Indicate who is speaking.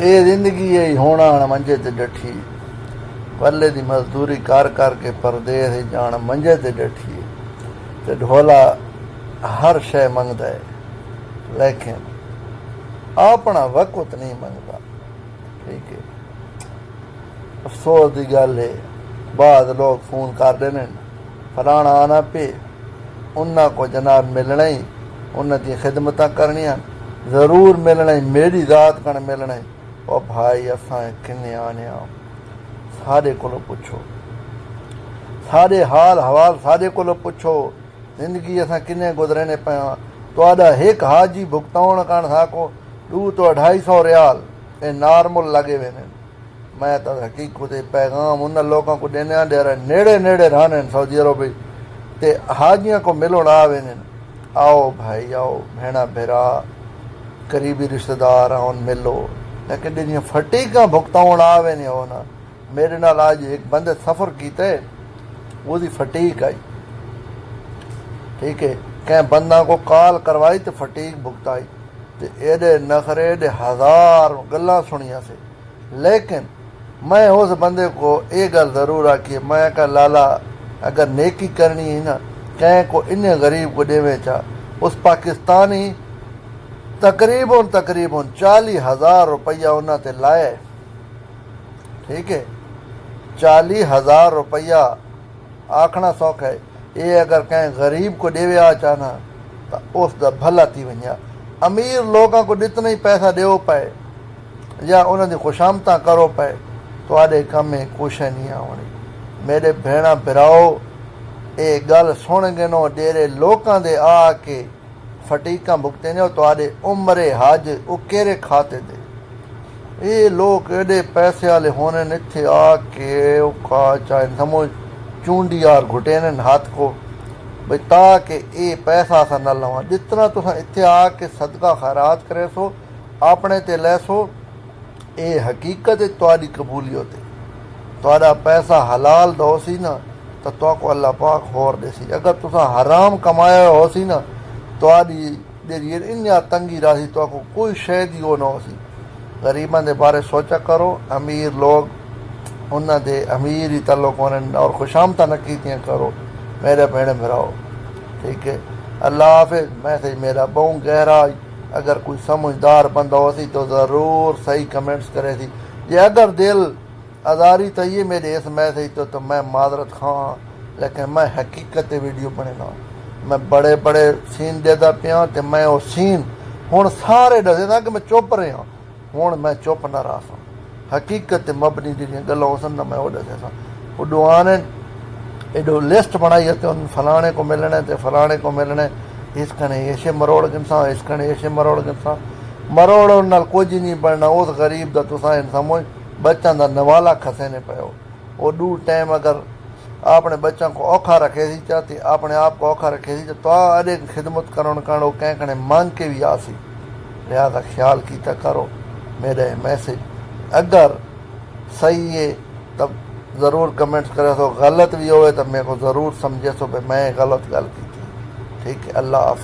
Speaker 1: یہ زندگی ہے ہونا منجے تے ڈٹھی پلے دی مزدوری کر کے پردیس جان منجے تے ڈٹھی تے ڈھولا ہر شے منگدا ہے لیکن اپنا وقت نہیں منگتا. ٹھیک ہے، افسوس کی گل ہے بعض لوگ فون کر دینے فلانا آنا پہ انہاں کو جناب ملنا ہی انہاں دی خدمتاں کرنیاں ضرور ملنا ہی میری ذات کن ملنا ہی. اور بھائی اساں کنے آنے سارے کولو پوچھو سارے حال حوال سارے کولو پوچھو زندگی اساں کنے گزرنے پیاں. تہاڈا ایک حاجی بھگتاؤن کن ساکو 200 تو 250 ریال اے نارمل لگے ہوئے ہیں. میں تو حقیقت پیغام انہاں لوگوں کو دینا ڈیرا نیڑے رہنے سعودی عرب تے حاجیاں کو ملن آوے ہیں. آؤ بھائی آؤ بھیڑا بھیرا قریبی رشتہ دار آن ملو لیکن جنیاں فٹیکاں بھگتاؤن آوے نہیں ہونا. میرے نال آج ایک بندے سفر کیتا ہے وہ دی فٹیک آئی. ٹھیک ہے، کہ بندہ کو کال کروائی تو فٹیک بھگتائی تے ایڈے نخرے ایڈے ہزار گلاں سنیاں سے. لیکن میں اس بندے کو یہ گل ضرور آکی میں کہ لالا اگر نیکی کرنی ہے نا کہیں کو انہیں غریب کو دیویں چاہ اس پاکستانی تقریباً 40,000 روپیہ انہوں تے لائے. ٹھیک ہے، 40,000 روپیہ آکھنا سوکھ ہے. یہ اگر کہیں غریب کو دیوے آ چاہنا تو اس دا بھلا تھی ونیا. امیر لوگوں کو جتنا ہی پیسہ دیو پائے یا انہوں دی خوشامتاں کرو پائے تو آدھے کم میں کچھ نہیں آنی. میرے بھیڑا بھراؤ اے گل سن گے نو ڈیرے لوکاں دے آ کے فٹیکاں بھگتے نے تو آدھے عمر حج وہ کیرے کھاتے دے. یہ لوگ ایڈے پیسے والے ہونے اتھے آ کے کھا چاہے سمجھ چونڈی اور گھٹے نے ہاتھ کو بھئی تاکہ یہ پیسہ سا نہ لواں. جتنا تساں اتھے آ کے صدقہ خیرات کرے سو اپنے تے لے سو اے حقیقت تہاڈی قبولیت ہے. تہاڈا پیسہ حلال دو سی نا تو تو کو اللہ پاک ہور دے سی. اگر تساں حرام کمایا ہو سی نا تہاڈی جڑی انیا تنگی راسی تو کو کوئی شے دی ہو نہ ہو سی. غریباں دے بارے سوچا کرو. امیر لوگ انہاں دے امیر ہی تعلق ہونے اور خوشامتاں نہ کیتیاں کرو میرے بھیڑے بھراؤ. ٹھیک ہے، اللہ حافظ. میں سے میرا بہوں گہرا اگر کوئی سمجھدار بندہ ہو سی تو ضرور صحیح کمنٹس کرے سی. یہ اگر دل آزاری تو یہ میرے اس میں سے تو میں معذرت خواں لیکن میں حقیقت ویڈیو بنے نا میں بڑے سین دیتا پیاں تے میں وہ سین ہوں سارے دسے دا کہ میں چپ رہا ہوں میں چپ نہ رہا سا. حقیقت مبنی جہاں گلیں ہو سن میں وہ دسے سا. وہ دعانے ایڈو لسٹ بنائی ہے ان فلانے کو ملنے تے فلانے کو ملنے اس کنے ایشے مروڑ گنساں اس کنے ایشے مروڑ گنساں مروڑ نال کچھ نہیں بننا. اس غریب دا تساں سمجھ بچوں دا نوالا کھسے نے پیو. وہ دو ٹائم اگر اپنے بچوں کو اوکھا رکھے سی چاہتے اپنے آپ کو اوکھا رکھے سی تو اڈے خدمت کرن کان وہ کہیں کنے مانگ کے بھی آ سی. لہذا خیال کیتا کرو. میرے میسج اگر صحیح ہے تب ضرور کمنٹس کرے سو. غلط بھی ہوئے تو میرے کو ضرور سمجھے سو کہ میں غلط گل کی تھی. ٹھیک ہے، اللہ حافظ.